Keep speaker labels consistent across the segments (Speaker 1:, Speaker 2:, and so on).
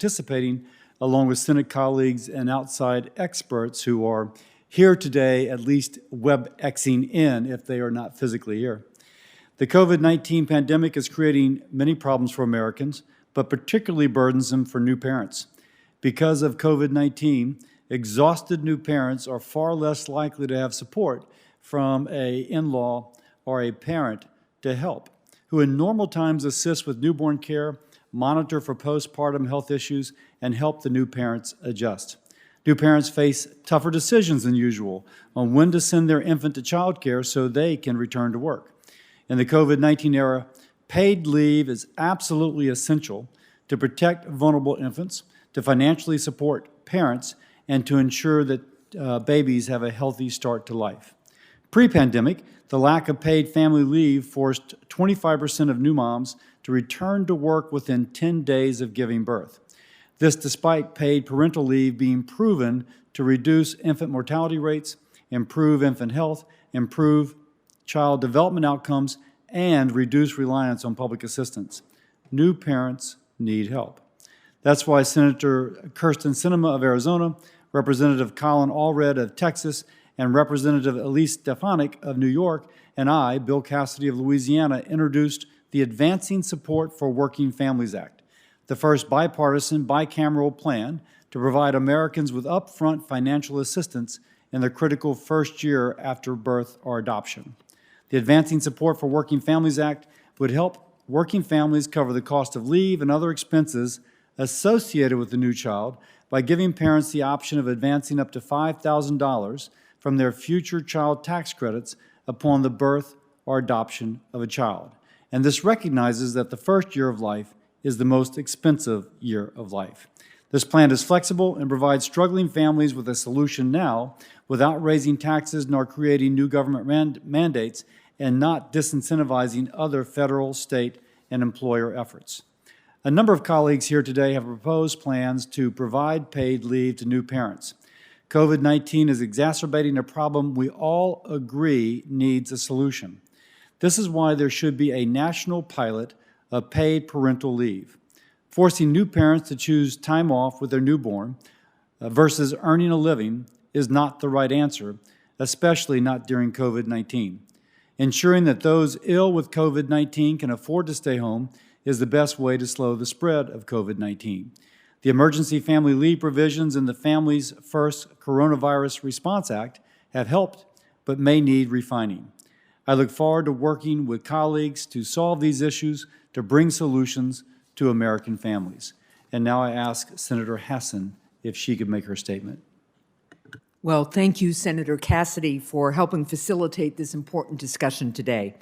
Speaker 1: participating, along with Senate colleagues and outside experts who are here today, at least WebExing in if they are not physically here. The COVID-19 pandemic is creating many problems for Americans, but particularly burdensome for new parents. Because of COVID-19, exhausted new parents are far less likely to have support from an in-law or a parent to help, who in normal times assist with newborn care, monitor for postpartum health issues, and help the new parents adjust. New parents face tougher decisions than usual on when to send their infant to child care so they can return to work. In the COVID-19 era, paid leave is absolutely essential to protect vulnerable infants, to financially support parents, and to ensure that babies have a healthy start to life. Pre-pandemic, the lack of paid family leave forced 25% of new moms to return to work within 10 days of giving birth. This despite paid parental leave being proven to reduce infant mortality rates, improve infant health, improve child development outcomes, and reduce reliance on public assistance. New parents need help. That's why Senator Kirsten Sinema of Arizona, Representative Colin Allred of Texas, and Representative Elise Stefanik of New York, and I, Bill Cassidy of Louisiana, introduced the Advancing Support for Working Families Act, the first bipartisan, bicameral plan to provide Americans with upfront financial assistance in the critical first year after birth or adoption. The Advancing Support for Working Families Act would help working families cover the cost of leave and other expenses associated with the new child by giving parents the option of advancing up to $5,000 from their future child tax credits upon the birth or adoption of a child. And this recognizes that the first year of life is the most expensive year of life. This plan is flexible and provides struggling families with a solution now without raising taxes nor creating new government mandates and not disincentivizing other federal, state, and employer efforts. A number of colleagues here today have proposed plans to provide paid leave to new parents. COVID-19 is exacerbating a problem we all agree needs a solution. This is why there should be a national pilot of paid parental leave. Forcing new parents to choose time off with their newborn versus earning a living is not the right answer, especially not during COVID-19. Ensuring that those ill with COVID-19 can afford to stay home is the best way to slow the spread of COVID-19. The Emergency Family Leave provisions in the Families First Coronavirus Response Act have helped, but may need refining. I look forward to working with colleagues to solve these issues, to bring solutions to American families. And now I ask Senator Hassan if she could make her statement.
Speaker 2: Well, thank you, Senator Cassidy, for helping facilitate this important discussion today.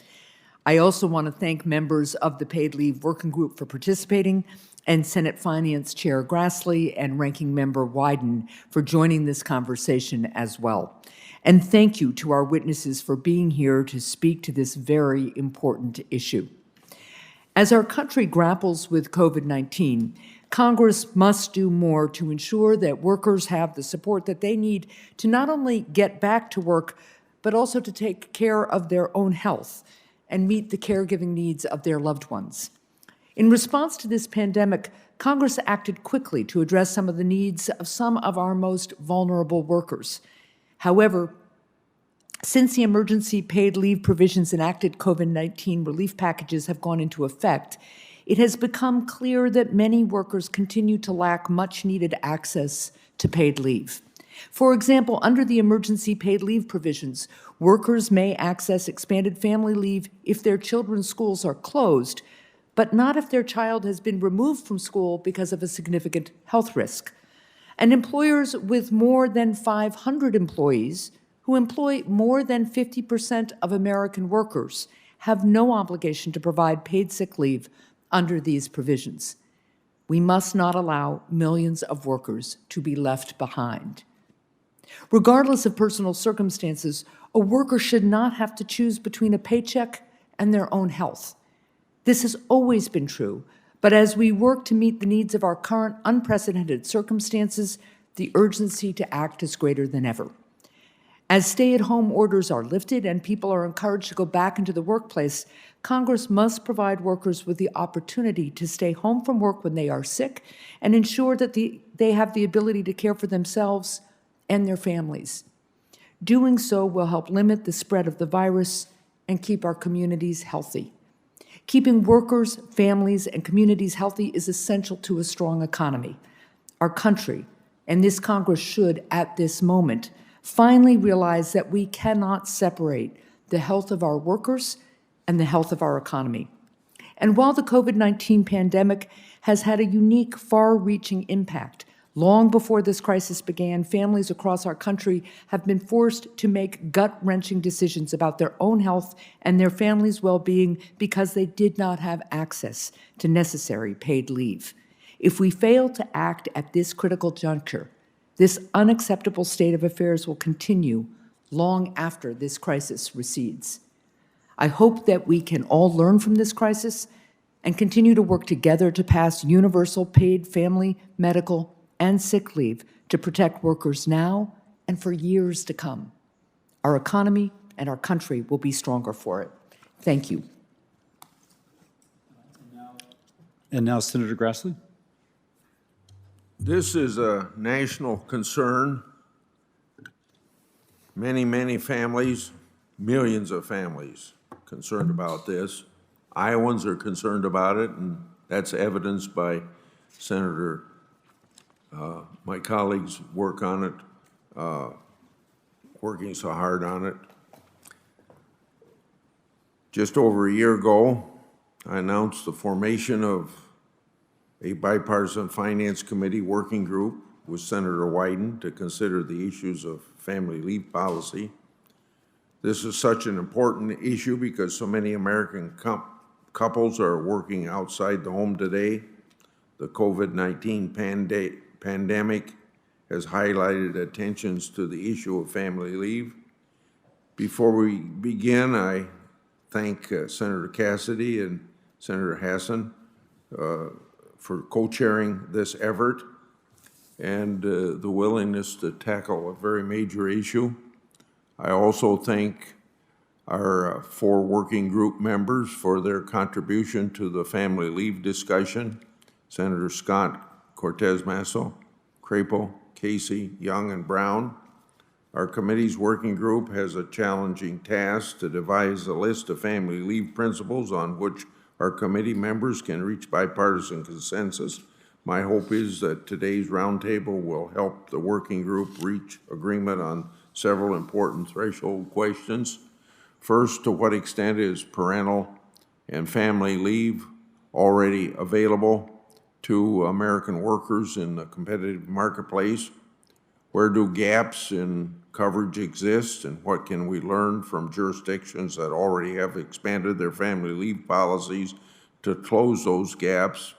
Speaker 2: I also want to thank members of the Paid Leave Working Group for participating, and Senate Finance Chair Grassley and Ranking Member Wyden for joining this conversation as well. And thank you to our witnesses for being here to speak to this very important issue. As our country grapples with COVID-19, Congress must do more to ensure that workers have the support that they need to not only get back to work, but also to take care of their own health and meet the caregiving needs of their loved ones. In response to this pandemic, Congress acted quickly to address some of the needs of some of our most vulnerable workers. However, since the emergency paid leave provisions enacted COVID-19 relief packages have gone into effect, it has become clear that many workers continue to lack much-needed access to paid leave. For example, under the emergency paid leave provisions, workers may access expanded family leave if their children's schools are closed, but not if their child has been removed from school because of a significant health risk. And employers with more than 500 employees who employ more than 50% of American workers have no obligation to provide paid sick leave under these provisions. We must not allow millions of workers to be left behind. Regardless of personal circumstances, a worker should not have to choose between a paycheck and their own health. This has always been true, but as we work to meet the needs of our current unprecedented circumstances, the urgency to act is greater than ever. As stay-at-home orders are lifted and people are encouraged to go back into the workplace, Congress must provide workers with the opportunity to stay home from work when they are sick and ensure that they have the ability to care for themselves and their families. Doing so will help limit the spread of the virus and keep our communities healthy. Keeping workers, families, and communities healthy is essential to a strong economy. Our country, and this Congress should, at this moment, finally realize that we cannot separate the health of our workers and the health of our economy. And while the COVID-19 pandemic has had a unique, far-reaching impact, long before this crisis began, families across our country have been forced to make gut-wrenching decisions about their own health and their families' well-being because they did not have access to necessary paid leave. If we fail to act at this critical juncture, this unacceptable state of affairs will continue long after this crisis recedes. I hope that we can all learn from this crisis and continue to work together to pass universal paid family, medical, and sick leave to protect workers now and for years to come. Our economy and our country will be stronger for it. Thank you.
Speaker 1: And now Senator Grassley.
Speaker 3: This is a national concern. Many families, millions of families concerned about this. Iowans are concerned about it, and that's evidenced by Senator, my colleagues' work on it, working so hard on it. Just over a year ago, I announced the formation of a bipartisan finance committee working group with Senator Wyden to consider the issues of family leave policy. This is such an important issue because so many American couples are working outside the home today. The COVID-19 pandemic has highlighted attentions to the issue of family leave. Before we begin, I thank Senator Cassidy and Senator Hassan for co-chairing this effort and the willingness to tackle a very major issue. I also thank our 4 working group members for their contribution to the family leave discussion: Senator Scott, Cortez Masto, Crapo, Casey, Young, and Brown. Our committee's working group has a challenging task to devise a list of family leave principles on which our committee members can reach bipartisan consensus. My hope is that today's roundtable will help the working group reach agreement on several important threshold questions. First, to what extent is parental and family leave already available to American workers in the competitive marketplace? Where do gaps in coverage exist, and what can we learn from jurisdictions that already have expanded their family leave policies to close those gaps?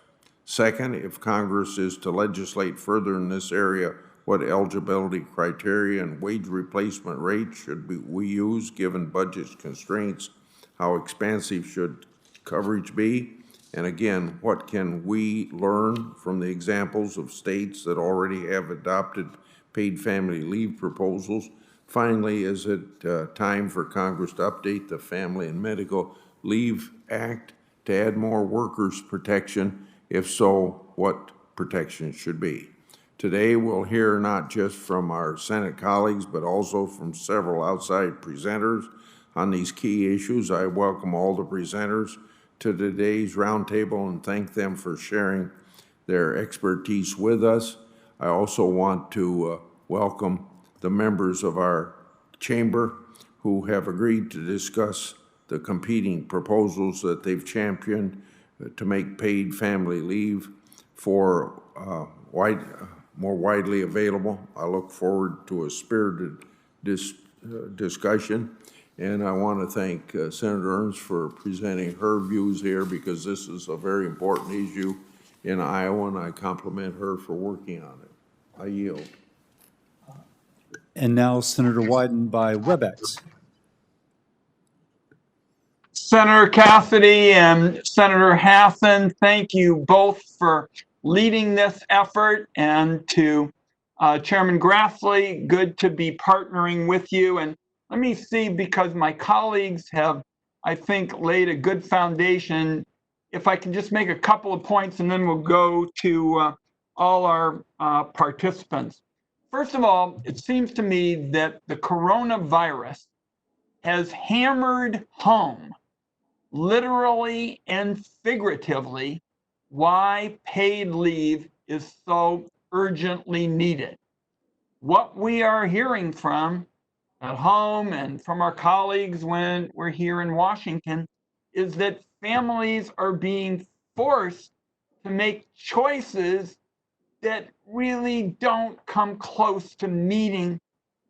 Speaker 3: Second, if Congress is to legislate further in this area, what eligibility criteria and wage replacement rate should we use given budget constraints? How expansive should coverage be? And again, what can we learn from the examples of states that already have adopted paid family leave proposals? Finally, is it time for Congress to update the Family and Medical Leave Act to add more workers' protection? If so, what protection should be? Today, we'll hear not just from our Senate colleagues, but also from several outside presenters on these key issues. I welcome all the presenters to today's roundtable and thank them for sharing their expertise with us. I also want to welcome the members of our chamber who have agreed to discuss the competing proposals that they've championed to make paid family leave for more widely available. I look forward to a spirited discussion, and I want to thank Senator Ernst for presenting her views here because this is a very important issue in Iowa, and I compliment her for working on it. I yield.
Speaker 1: And now Senator Wyden by WebEx.
Speaker 4: Senator Cassidy and Senator Hassan, thank you both for leading this effort and to Chairman Grassley, good to be partnering with you. And let me see, because my colleagues have, I think, laid a good foundation. If I can just make a couple of points and then we'll go to all our participants. First of all, it seems to me that the coronavirus has hammered home, literally and figuratively, why paid leave is so urgently needed. What we are hearing from at home and from our colleagues when we're here in Washington is that families are being forced to make choices that really don't come close to meeting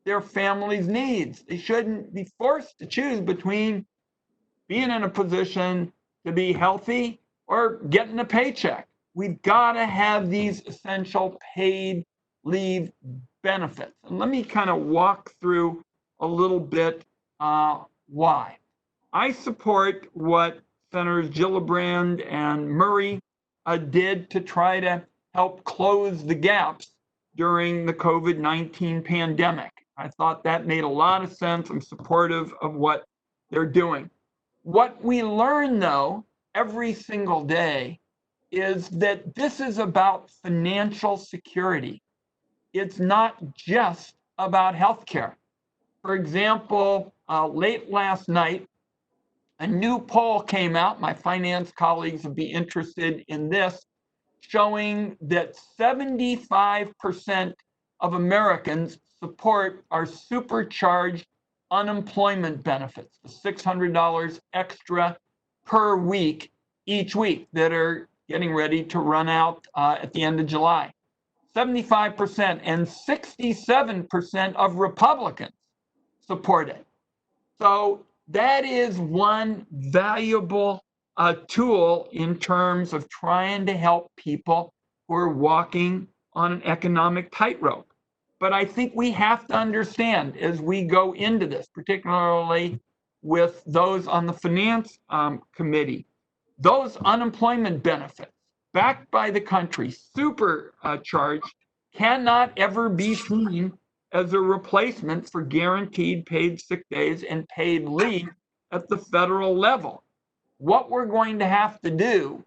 Speaker 4: their family's needs. They shouldn't be forced to choose between being in a position to be healthy or getting a paycheck. We've got to have these essential paid leave benefits. And let me kind of walk through a little bit why. I support what Senators Gillibrand and Murray did to try to help close the gaps during the COVID-19 pandemic. I thought that made a lot of sense. I'm supportive of what they're doing. What we learn, though, every single day is that this is about financial security. It's not just about healthcare. For example, late last night, a new poll came out. My finance colleagues would be interested in this, showing that 75% of Americans support our supercharged unemployment benefits, the $600 extra per week each week that are getting ready to run out at the end of July. 75% and 67% of Republicans support it. So that is one valuable tool in terms of trying to help people who are walking on an economic tightrope. But I think we have to understand as we go into this, particularly with those on the Finance Committee, those unemployment benefits backed by the country, supercharged, cannot ever be seen as a replacement for guaranteed paid sick days and paid leave at the federal level. What we're going to have to do,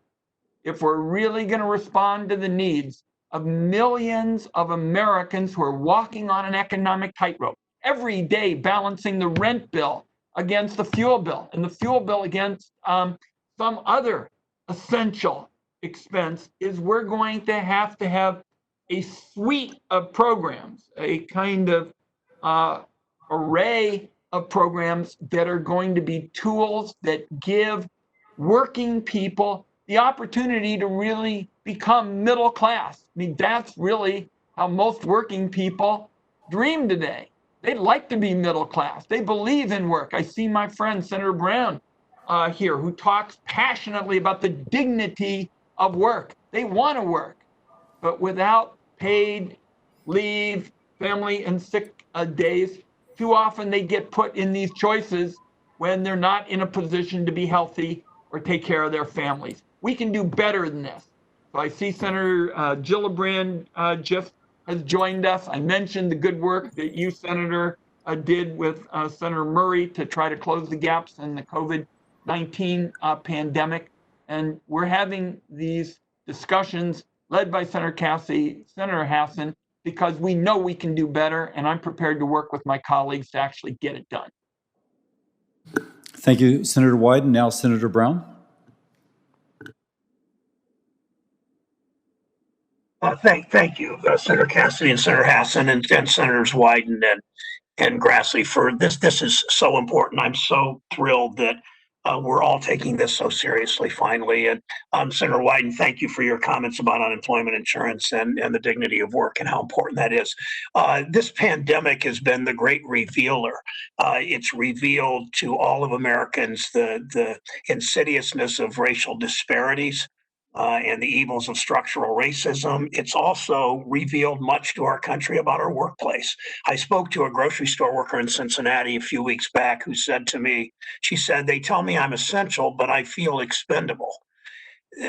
Speaker 4: if we're really going to respond to the needs of millions of Americans who are walking on an economic tightrope, every day balancing the rent bill against the fuel bill and the fuel bill against some other essential expense, is we're going to have a suite of programs, a kind of array of programs that are going to be tools that give working people the opportunity to really become middle class. I mean, that's really how most working people dream today. They'd like to be middle class. They believe in work. I see my friend Senator Brown here, who talks passionately about the dignity of work. They want to work, but without paid leave, family and sick days, too often they get put in these choices when they're not in a position to be healthy or take care of their families. We can do better than this. So I see Senator Gillibrand just has joined us. I mentioned the good work that you, Senator, did with Senator Murray to try to close the gaps in the COVID-19 pandemic. And we're having these discussions led by Senator Cassidy, Senator Hassan, because we know we can do better, and I'm prepared to work with my colleagues to actually get it done.
Speaker 1: Thank you, Senator Wyden. Now, Senator Brown.
Speaker 5: Thank you, Senator Cassidy and Senator Hassan and Senators Wyden and Grassley for this. This is so important. I'm so thrilled that we're all taking this so seriously finally. And Senator Wyden, thank you for your comments about unemployment insurance and the dignity of work and how important that is. This pandemic has been the great revealer. It's revealed to all of Americans the insidiousness of racial disparities. And the evils of structural racism. It's also revealed much to our country about our workplace. I spoke to a grocery store worker in Cincinnati a few weeks back who said to me, she said, "They tell me I'm essential, but I feel expendable."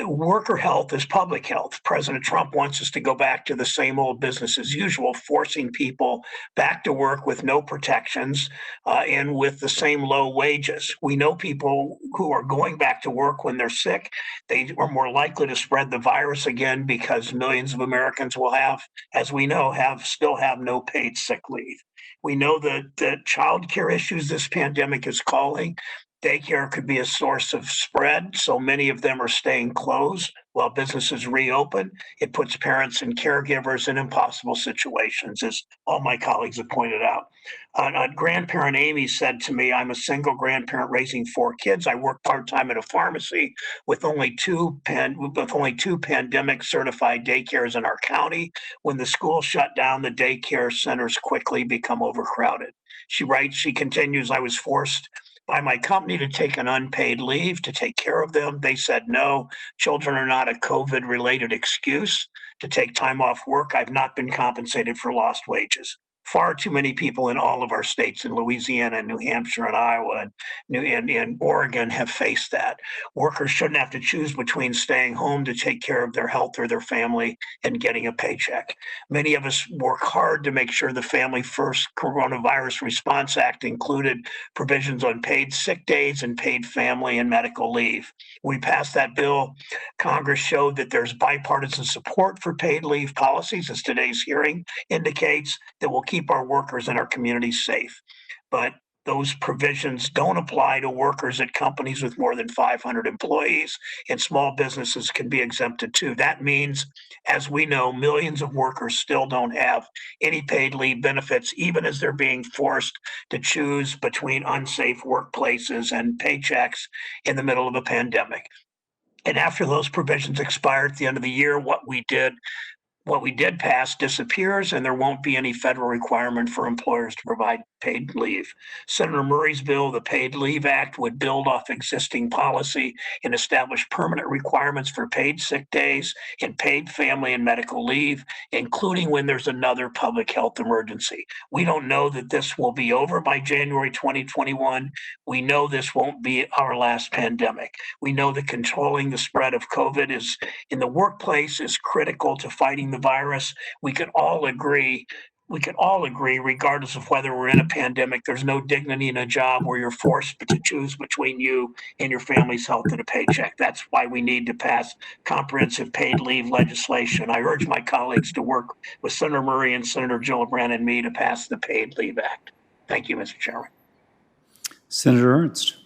Speaker 5: worker health is public health. President Trump wants us to go back to the same old business as usual, forcing people back to work with no protections and with the same low wages. We know people who are going back to work when they're sick, they are more likely to spread the virus again because millions of Americans will have, as we know, still have no paid sick leave. We know that the child care issues this pandemic is calling. Daycare could be a source of spread, so many of them are staying closed while businesses reopen. It puts parents and caregivers in impossible situations, as all my colleagues have pointed out. Grandparent Amy said to me, I'm a single grandparent raising 4 kids. I work part-time at a pharmacy with only two pandemic certified daycares in our county. When the school shut down, the daycare centers quickly become overcrowded. She writes, she continues, I was forced by my company to take an unpaid leave to take care of them. They said no. Children are not a COVID-related excuse to take time off work. I've not been compensated for lost wages. Far too many people in all of our states, in Louisiana, and New Hampshire, and Iowa, and Oregon, have faced that. Workers shouldn't have to choose between staying home to take care of their health or their family and getting a paycheck. Many of us work hard to make sure the Family First Coronavirus Response Act included provisions on paid sick days and paid family and medical leave. We passed that bill. Congress showed that there's bipartisan support for paid leave policies, as today's hearing indicates, that will keep our workers and our communities safe. But those provisions don't apply to workers at companies with more than 500 employees, and small businesses can be exempted too. That means, as we know, millions of workers still don't have any paid leave benefits, even as they're being forced to choose between unsafe workplaces and paychecks in the middle of a pandemic. And after those provisions expire at the end of the year, what we did pass disappears, and there won't be any federal requirement for employers to provide paid leave. Senator Murray's bill, the Paid Leave Act, would build off existing policy and establish permanent requirements for paid sick days and paid family and medical leave, including when there's another public health emergency. We don't know that this will be over by January 2021. We know this won't be our last pandemic. We know that controlling the spread of COVID in the workplace is critical to fighting the virus. We could all agree, regardless of whether we're in a pandemic, there's no dignity in a job where you're forced to choose between you and your family's health and a paycheck. That's why we need to pass comprehensive paid leave legislation. I urge my colleagues to work with Senator Murray and Senator Gillibrand and me to pass the Paid Leave Act. Thank you, Mr. Chairman.
Speaker 1: Senator Ernst.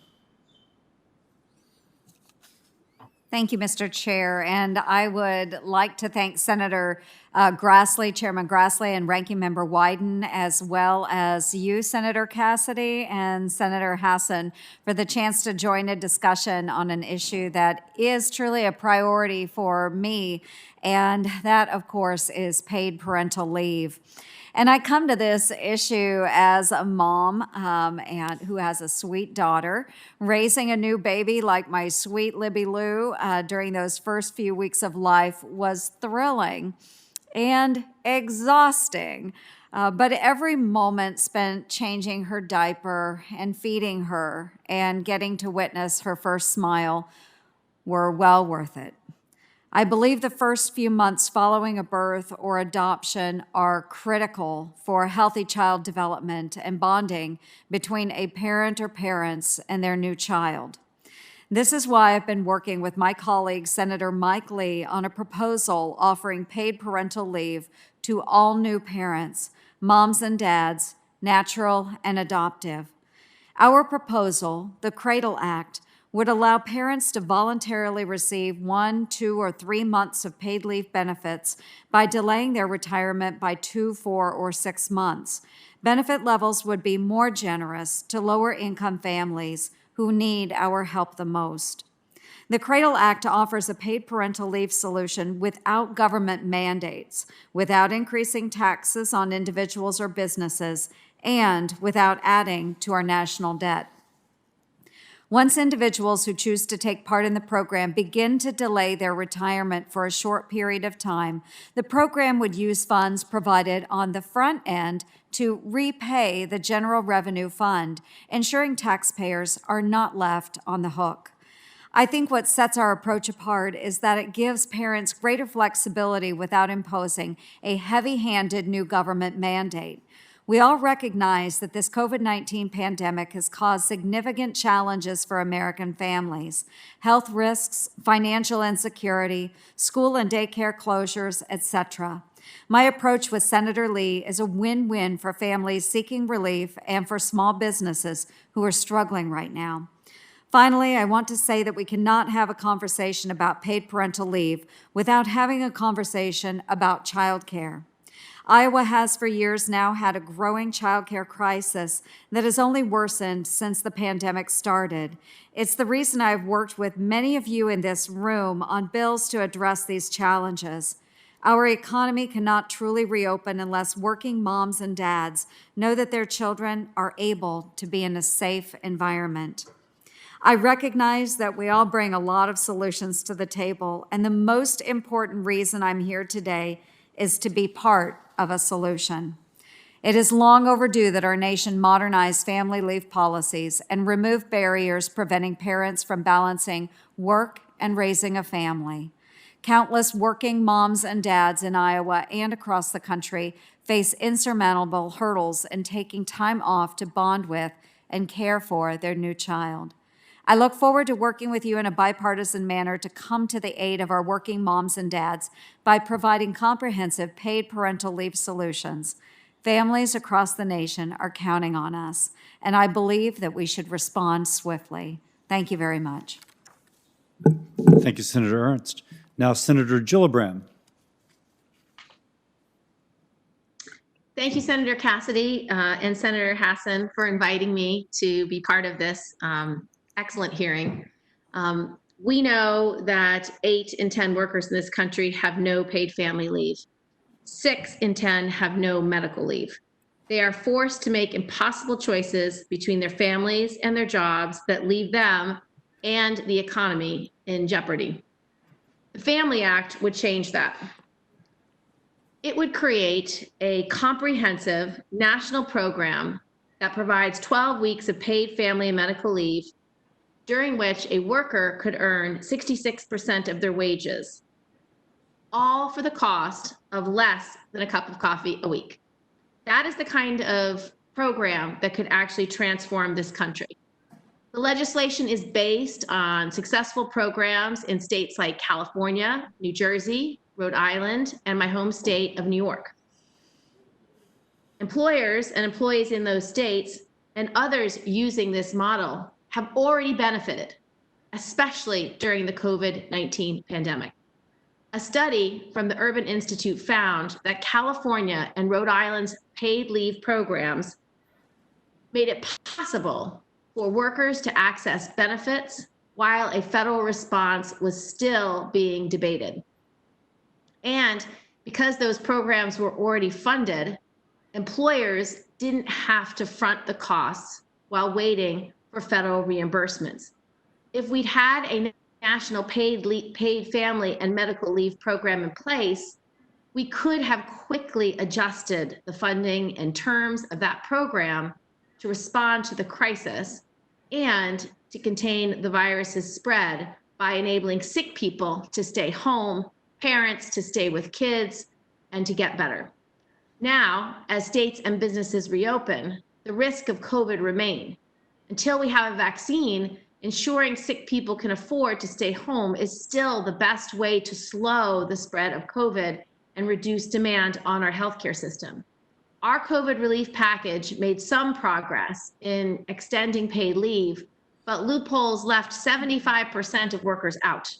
Speaker 6: Thank you, Mr. Chair. And I would like to thank Senator Grassley, Chairman Grassley, and Ranking Member Wyden, as well as you, Senator Cassidy, and Senator Hassan, for the chance to join a discussion on an issue that is truly a priority for me. And that, of course, is paid parental leave. And I come to this issue as a mom and who has a sweet daughter. Raising a new baby like my sweet Libby Lou during those first few weeks of life was thrilling and exhausting. But every moment spent changing her diaper and feeding her and getting to witness her first smile were well worth it. I believe the first few months following a birth or adoption are critical for healthy child development and bonding between a parent or parents and their new child. This is why I've been working with my colleague, Senator Mike Lee, on a proposal offering paid parental leave to all new parents, moms and dads, natural and adoptive. Our proposal, the Cradle Act, would allow parents to voluntarily receive 1, 2, or 3 months of paid leave benefits by delaying their retirement by 2, 4, or 6 months. Benefit levels would be more generous to lower income families who need our help the most. The Cradle Act offers a paid parental leave solution without government mandates, without increasing taxes on individuals or businesses, and without adding to our national debt. Once individuals who choose to take part in the program begin to delay their retirement for a short period of time, the program would use funds provided on the front end to repay the General Revenue Fund, ensuring taxpayers are not left on the hook. I think what sets our approach apart is that it gives parents greater flexibility without imposing a heavy-handed new government mandate. We all recognize that this COVID-19 pandemic has caused significant challenges for American families: health risks, financial insecurity, school and daycare closures, etc. My approach with Senator Lee is a win-win for families seeking relief and for small businesses who are struggling right now. Finally, I want to say that we cannot have a conversation about paid parental leave without having a conversation about childcare. Iowa has for years now had a growing childcare crisis that has only worsened since the pandemic started. It's the reason I've worked with many of you in this room on bills to address these challenges. Our economy cannot truly reopen unless working moms and dads know that their children are able to be in a safe environment. I recognize that we all bring a lot of solutions to the table, and the most important reason I'm here today is to be part of a solution. It is long overdue that our nation modernize family leave policies and remove barriers preventing parents from balancing work and raising a family. Countless working moms and dads in Iowa and across the country face insurmountable hurdles in taking time off to bond with and care for their new child. I look forward to working with you in a bipartisan manner to come to the aid of our working moms and dads by providing comprehensive paid parental leave solutions. Families across the nation are counting on us, and I believe that we should respond swiftly. Thank you very much.
Speaker 1: Thank you, Senator Ernst. Now, Senator Gillibrand.
Speaker 7: Thank you, Senator Cassidy and Senator Hassan, for inviting me to be part of this excellent hearing. We know that 8 in 10 workers in this country have no paid family leave. 6 in 10 have no medical leave. They are forced to make impossible choices between their families and their jobs that leave them and the economy in jeopardy. The Family Act would change that. It would create a comprehensive national program that provides 12 weeks of paid family and medical leave, during which a worker could earn 66% of their wages, all for the cost of less than a cup of coffee a week. That is the kind of program that could actually transform this country. The legislation is based on successful programs in states like California, New Jersey, Rhode Island, and my home state of New York. Employers and employees in those states and others using this model have already benefited, especially during the COVID-19 pandemic. A study from the Urban Institute found that California and Rhode Island's paid leave programs made it possible for workers to access benefits while a federal response was still being debated. And because those programs were already funded, employers didn't have to front the costs while waiting for federal reimbursements. If we'd had a national paid family and medical leave program in place, we could have quickly adjusted the funding and terms of that program to respond to the crisis and to contain the virus's spread by enabling sick people to stay home, parents to stay with kids, and to get better. Now, as states and businesses reopen, the risk of COVID remains. Until we have a vaccine, ensuring sick people can afford to stay home is still the best way to slow the spread of COVID and reduce demand on our healthcare system. Our COVID relief package made some progress in extending paid leave, but loopholes left 75% of workers out.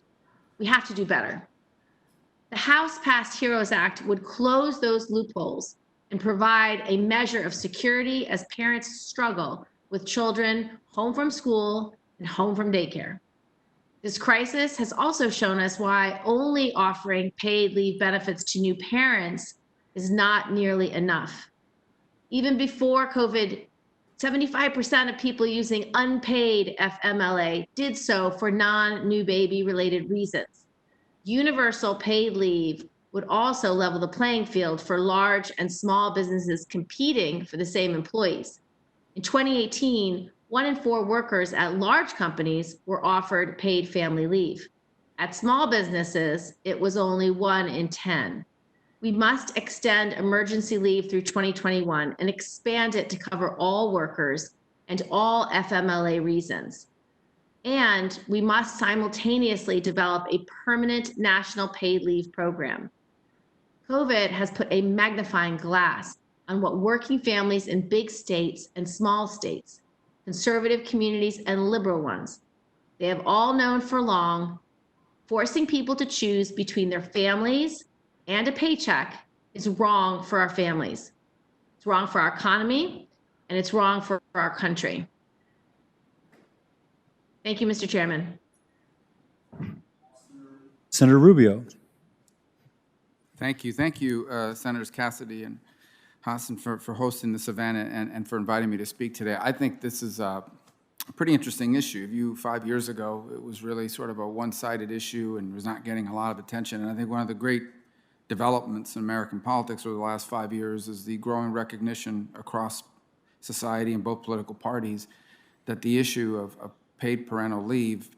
Speaker 7: We have to do better. The House-passed HEROES Act would close those loopholes and provide a measure of security as parents struggle with children home from school and home from daycare. This crisis has also shown us why only offering paid leave benefits to new parents is not nearly enough. Even before COVID, 75% of people using unpaid FMLA did so for non-new baby related reasons. Universal paid leave would also level the playing field for large and small businesses competing for the same employees. In 2018, 1 in 4 workers at large companies were offered paid family leave. At small businesses, it was only 1 in 10. We must extend emergency leave through 2021 and expand it to cover all workers and all FMLA reasons. And we must simultaneously develop a permanent national paid leave program. COVID has put a magnifying glass on what working families in big states and small states, conservative communities and liberal ones, they have all known for long. Forcing people to choose between their families and a paycheck is wrong for our families. It's wrong for our economy, and it's wrong for our country. Thank you, Mr. Chairman.
Speaker 1: Senator Rubio.
Speaker 8: Thank you. Thank you, Senators Cassidy and Hassan, for hosting this event and for inviting me to speak today. I think this is a pretty interesting issue. 5 years ago, it was really sort of a one-sided issue and was not getting a lot of attention. And I think one of the great developments in American politics over the last 5 years is the growing recognition across society and both political parties that the issue of paid parental leave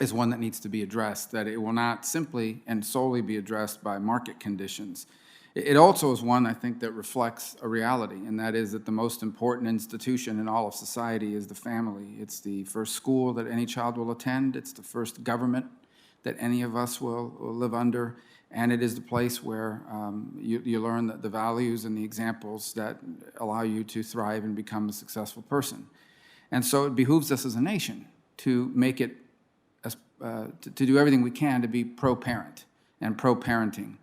Speaker 8: is one that needs to be addressed, that it will not simply and solely be addressed by market conditions. It also is one, I think, that reflects a reality, and that is that the most important institution in all of society is the family. It's the first school that any child will attend. It's the first government that any of us will live under, and it is the place where you learn the values and the examples that allow you to thrive and become a successful person. And so it behooves us as a nation to make it, to do everything we can to be pro-parent and pro-parenting.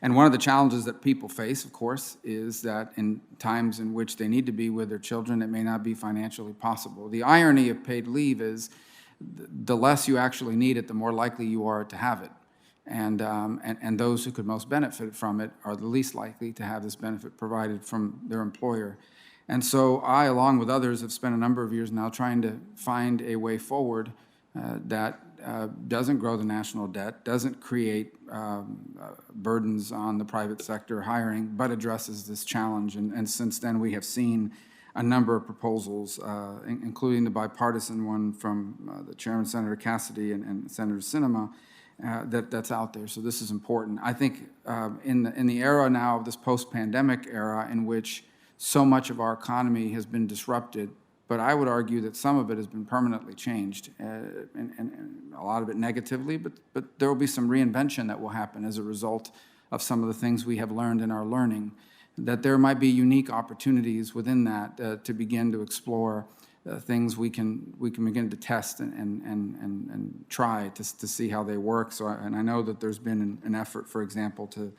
Speaker 8: And one of the challenges that people face, of course, is that in times in which they need to be with their children, it may not be financially possible. The irony of paid leave is the less you actually need it, the more likely you are to have it. And those who could most benefit from it are the least likely to have this benefit provided from their employer. And so I, along with others, have spent a number of years now trying to find a way forward that doesn't grow the national debt, doesn't create burdens on the private sector hiring, but addresses this challenge. And since then, we have seen a number of proposals, including the bipartisan one from the Chairman, Senator Cassidy, and Senator Sinema, that's out there. So this is important. I think in the era now of this post-pandemic era in which so much of our economy has been disrupted, but I would argue that some of it has been permanently changed, and a lot of it negatively, but there will be some reinvention that will happen as a result of some of the things we have learned in our learning, that there might be unique opportunities within that to begin to explore things we can begin to test and try to see how they work. So, and I know that there's been an effort, for example, to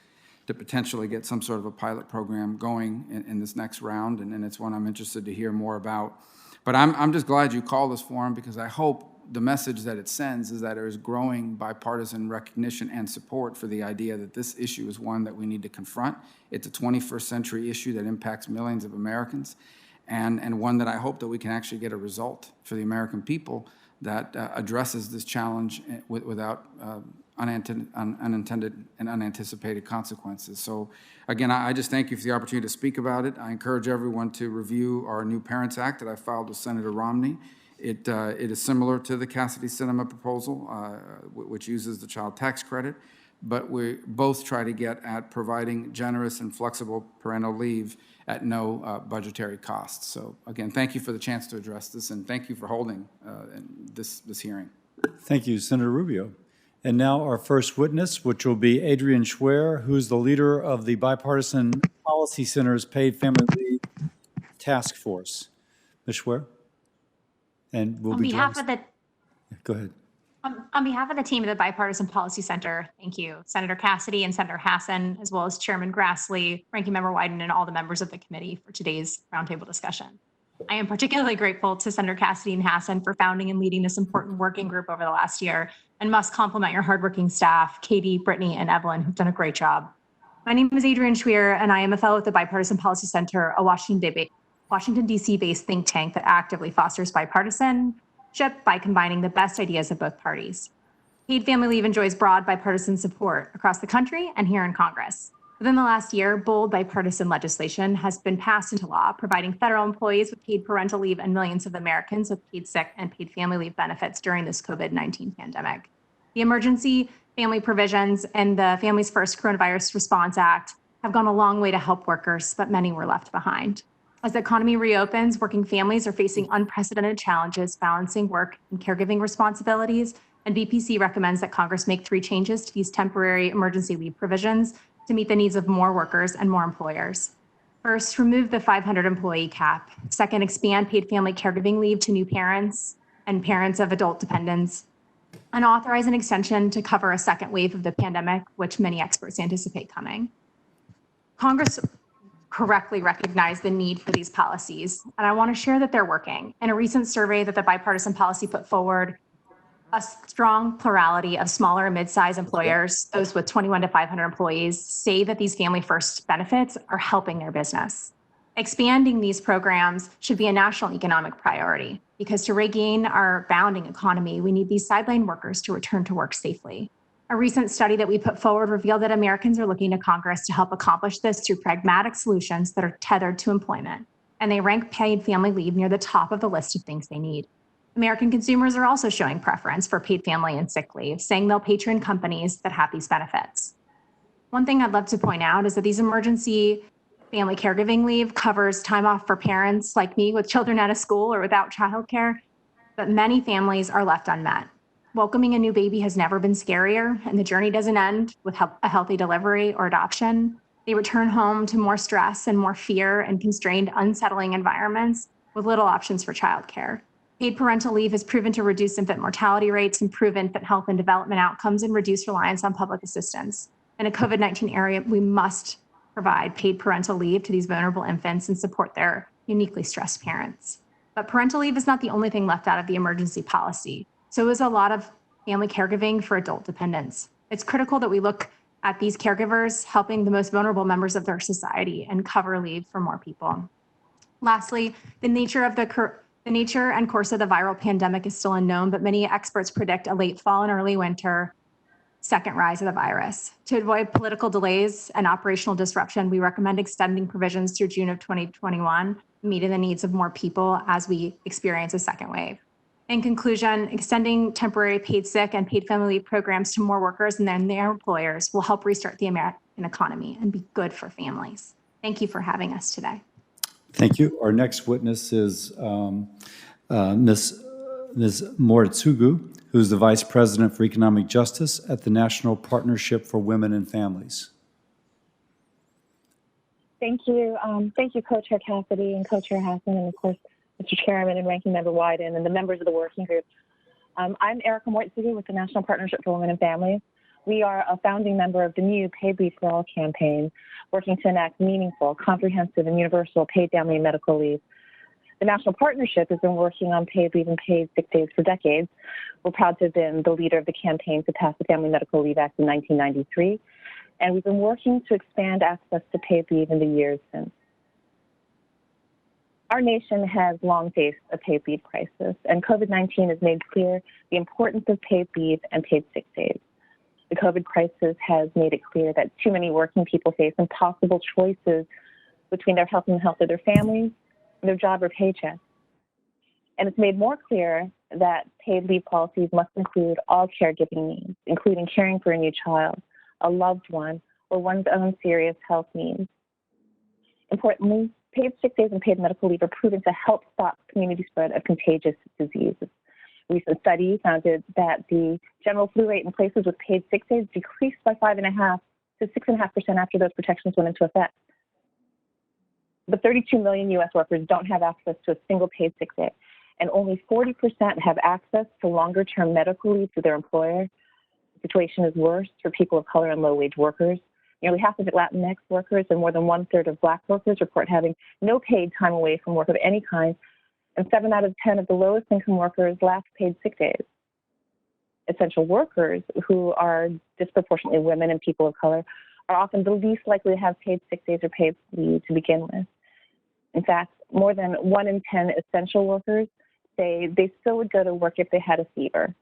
Speaker 8: potentially get some sort of a pilot program going in this next round, and it's one I'm interested to hear more about. But I'm just glad you called this forum, because I hope the message that it sends is that there is growing bipartisan recognition and support for the idea that this issue is one that we need to confront. It's a 21st century issue that impacts millions of Americans, and one that I hope that we can actually get a result for the American people that addresses this challenge without unintended and unanticipated consequences. So again, I just thank you for the opportunity to speak about it. I encourage everyone to review our New Parents Act that I filed with Senator Romney. It is similar to the Cassidy-Sinema proposal, which uses the child tax credit, but we both try to get at providing generous and flexible parental leave at no budgetary cost. So again, thank you for the chance to address this, and thank you for holding this hearing.
Speaker 1: Thank you, Senator Rubio. And now our first witness, which will be Adrienne Squier, who's the leader of the Bipartisan Policy Center's Paid Family Leave Task Force. Ms. Squier? And we'll
Speaker 9: On behalf of the
Speaker 1: Go ahead.
Speaker 9: On behalf of the team at the Bipartisan Policy Center, thank you, Senator Cassidy and Senator Hassan, as well as Chairman Grassley, Ranking Member Wyden, and all the members of the committee for today's roundtable discussion. I am particularly grateful to Senator Cassidy and Hassan for founding and leading this important working group over the last year, and must compliment your hardworking staff, Katie, Brittany, and Evelyn, who've done a great job. My name is Adrienne Squier, and I am a fellow at the Bipartisan Policy Center, a Washington, D.C.-based think tank that actively fosters bipartisanship by combining the best ideas of both parties. Paid family leave enjoys broad bipartisan support across the country and here in Congress. Within the last year, bold bipartisan legislation has been passed into law, providing federal employees with paid parental leave and millions of Americans with paid sick and paid family leave benefits during this COVID-19 pandemic. The emergency family provisions and the Families First Coronavirus Response Act have gone a long way to help workers, but many were left behind. As the economy reopens, working families are facing unprecedented challenges balancing work and caregiving responsibilities, and BPC recommends that Congress make 3 changes to these temporary emergency leave provisions to meet the needs of more workers and more employers. First, remove the 500 employee cap. Second, expand paid family caregiving leave to new parents and parents of adult dependents, and authorize an extension to cover a second wave of the pandemic, which many experts anticipate coming. Congress correctly recognized the need for these policies, and I want to share that they're working. In a recent survey that the Bipartisan Policy put forward, a strong plurality of smaller and mid-sized employers, those with 21 to 500 employees, say that these family first benefits are helping their business. Expanding these programs should be a national economic priority because to regain our bounding economy, we need these sideline workers to return to work safely. A recent study that we put forward revealed that Americans are looking to Congress to help accomplish this through pragmatic solutions that are tethered to employment, and they rank paid family leave near the top of the list of things they need. American consumers are also showing preference for paid family and sick leave, saying they'll patron companies that have these benefits. One thing I'd love to point out is that these emergency family caregiving leave covers time off for parents like me with children out of school or without childcare, but many families are left unmet. Welcoming a new baby has never been scarier, and the journey doesn't end with a healthy delivery or adoption. They return home to more stress and more fear and constrained, unsettling environments with little options for childcare. Paid parental leave has proven to reduce infant mortality rates, improve infant health and development outcomes, and reduce reliance on public assistance. In a COVID-19 era, we must provide paid parental leave to these vulnerable infants and support their uniquely stressed parents. But parental leave is not the only thing left out of the emergency policy. So is a lot of family caregiving for adult dependents. It's critical that we look at these caregivers helping the most vulnerable members of their society and cover leave for more people. Lastly, the nature and course of the viral pandemic is still unknown, but many experts predict a late fall and early winter second rise of the virus. To avoid political delays and operational disruption, we recommend extending provisions through June of 2021, meeting the needs of more people as we experience a second wave. In conclusion, extending temporary paid sick and paid family leave programs to more workers and then their employers will help restart the American economy and be good for families. Thank you for having us today.
Speaker 1: Thank you. Our next witness is Ms. Moritsugu, who's the Vice President for Economic Justice at the National Partnership for Women and Families.
Speaker 10: Thank you. Thank you, Co-Chair Cassidy and Co-Chair Hassan, and of course, Mr. Chairman and Ranking Member Wyden and the members of the working group. I'm Erica Moritsugu with the National Partnership for Women and Families. We are a founding member of the new Paid Leave for All campaign, working to enact meaningful, comprehensive, and universal paid family and medical leave. The National Partnership has been working on paid leave and paid sick days for decades. We're proud to have been the leader of the campaign to pass the Family Medical Leave Act in 1993, and we've been working to expand access to paid leave in the years since. Our nation has long faced a paid leave crisis, and COVID-19 has made clear the importance of paid leave and paid sick days. The COVID crisis has made it clear that too many working people face impossible choices between their health and the health of their families, and their job or paycheck. And it's made more clear that paid leave policies must include all caregiving needs, including caring for a new child, a loved one, or one's own serious health needs. Importantly, paid sick days and paid medical leave are proven to help stop community spread of contagious diseases. A recent study found that the general flu rate in places with paid sick days decreased by 5.5% to 6.5% after those protections went into effect. But 32 million U.S. workers don't have access to a single paid sick day, and only 40% have access to longer-term medical leave through their employer. The situation is worse for people of color and low-wage workers. Nearly half of Latinx workers and more than 1/3 of Black workers report having no paid time away from work of any kind, and 7 out of 10 of the lowest income workers lack paid sick days. Essential workers, who are disproportionately women and people of color, are often the least likely to have paid sick days or paid leave to begin with. In fact, more than 1 in 10 essential workers say they still would go to work if they had a fever.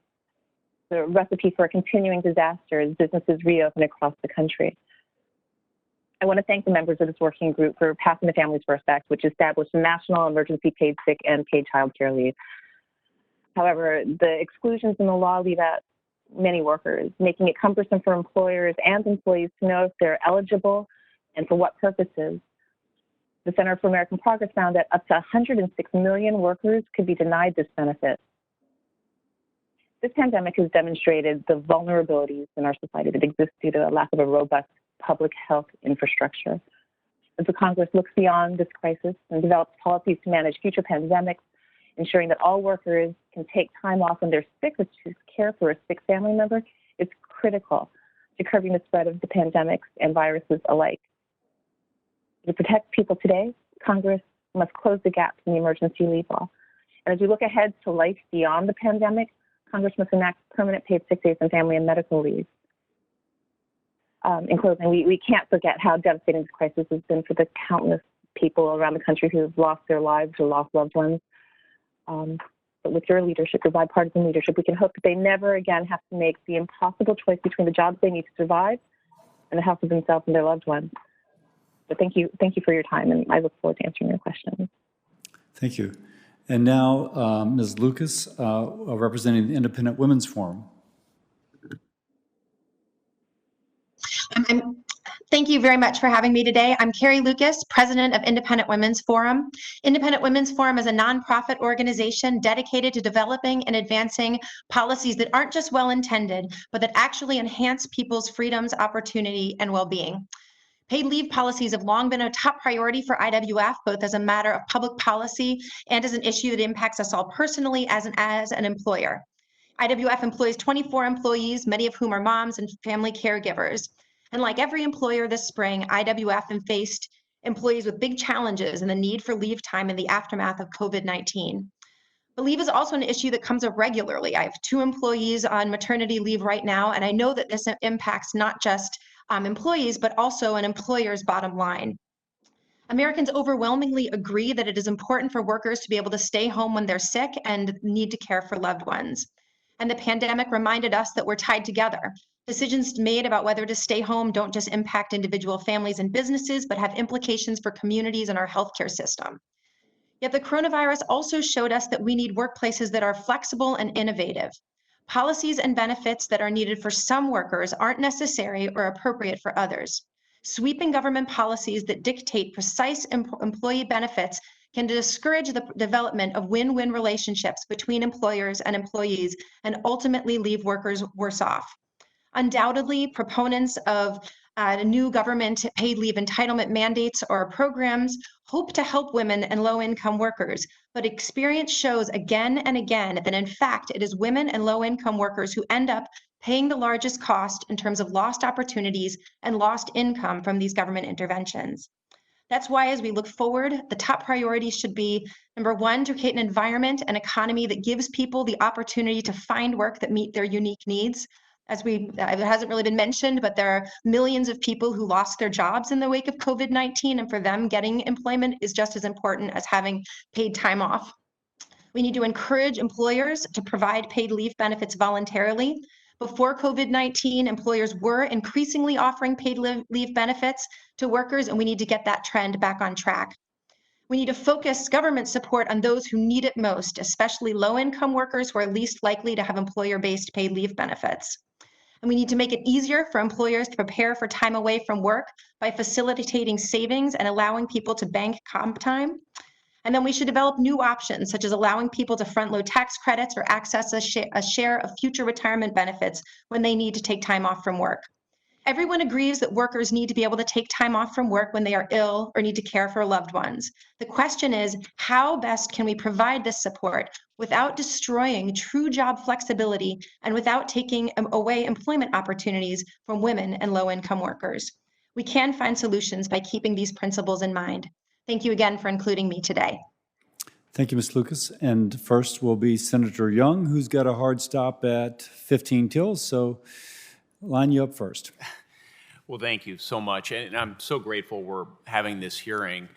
Speaker 10: The recipe for a continuing disaster as businesses reopen across the country. I want to thank the members of this working group for passing the Families First Act, which established national emergency paid sick and paid child care leave. However, the exclusions in the law leave out many workers, making it cumbersome for employers and employees to know if they're eligible and for what purposes. The Center for American Progress found that up to 106 million workers could be denied this benefit. This pandemic has demonstrated the vulnerabilities in our society that exist due to a lack of a robust public health infrastructure. As the Congress looks beyond this crisis and develops policies to manage future pandemics, ensuring that all workers can take time off when they're sick or to care for a sick family member is critical to curbing the spread of the pandemics and viruses alike. To protect people today, Congress must close the gaps in the emergency leave law. And as we look ahead to life beyond the pandemic, Congress must enact permanent paid sick days and family and medical leave. In closing, we can't forget how devastating this crisis has been for the countless people around the country who have lost their lives or lost loved ones. But with your leadership, your bipartisan leadership, we can hope that they never again have to make the impossible choice between the jobs they need to survive and the health of themselves and their loved ones. So thank you for your time, and I look forward to answering your questions.
Speaker 1: Thank you. And now, Ms. Lucas, representing the Independent Women's Forum.
Speaker 11: Thank you very much for having me today. I'm Carrie Lucas, president of Independent Women's Forum. Independent Women's Forum is a nonprofit organization dedicated to developing and advancing policies that aren't just well-intended, but that actually enhance people's freedoms, opportunity, and well-being. Paid leave policies have long been a top priority for IWF, both as a matter of public policy and as an issue that impacts us all personally as an employer. IWF employs 24 employees, many of whom are moms and family caregivers. And like every employer this spring, IWF faced employees with big challenges and the need for leave time in the aftermath of COVID-19. But leave is also an issue that comes up regularly. I have 2 employees on maternity leave right now, and I know that this impacts not just employees, but also an employer's bottom line. Americans overwhelmingly agree that it is important for workers to be able to stay home when they're sick and need to care for loved ones. And the pandemic reminded us that we're tied together. Decisions made about whether to stay home don't just impact individual families and businesses, but have implications for communities and our healthcare system. Yet the coronavirus also showed us that we need workplaces that are flexible and innovative. Policies and benefits that are needed for some workers aren't necessary or appropriate for others. Sweeping government policies that dictate precise employee benefits can discourage the development of win-win relationships between employers and employees and ultimately leave workers worse off. Undoubtedly, proponents of new government paid leave entitlement mandates or programs hope to help women and low-income workers, but experience shows again and again that in fact it is women and low-income workers who end up paying the largest cost in terms of lost opportunities and lost income from these government interventions. That's why as we look forward, the top priority should be, number 1, to create an environment and economy that gives people the opportunity to find work that meet their unique needs. It hasn't really been mentioned, but there are millions of people who lost their jobs in the wake of COVID-19, and for them, getting employment is just as important as having paid time off. We need to encourage employers to provide paid leave benefits voluntarily. Before COVID-19, employers were increasingly offering paid leave benefits to workers, and we need to get that trend back on track. We need to focus government support on those who need it most, especially low-income workers who are least likely to have employer-based paid leave benefits. And we need to make it easier for employers to prepare for time away from work by facilitating savings and allowing people to bank comp time. And then we should develop new options, such as allowing people to front-load tax credits or access a share of future retirement benefits when they need to take time off from work. Everyone agrees that workers need to be able to take time off from work when they are ill or need to care for loved ones. The question is, how best can we provide this support without destroying true job flexibility and without taking away employment opportunities from women and low-income workers? We can find solutions by keeping these principles in mind. Thank you again for including me today.
Speaker 1: Thank you, Ms. Lucas. And first will be Senator Young, who's got a hard stop at 15 till, so line you up first.
Speaker 12: Well, thank you so much, and I'm so grateful we're having this hearing.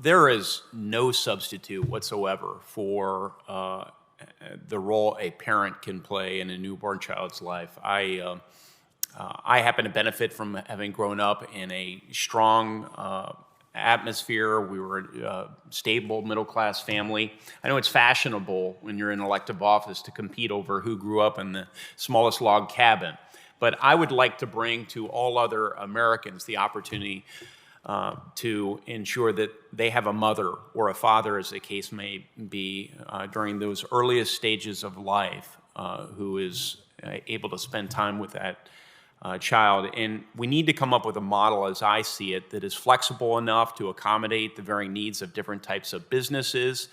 Speaker 12: There is no substitute whatsoever for the role a parent can play in a newborn child's life. I I happen to benefit from having grown up in a strong atmosphere. We were a stable middle-class family. I know it's fashionable when you're in elective office to compete over who grew up in the smallest log cabin. But I would like to bring to all other Americans the opportunity to ensure that they have a mother or a father, as the case may be, during those earliest stages of life, who is able to spend time with that child. And we need to come up with a model, as I see it, that is flexible enough to accommodate the varying needs of different types of businesses,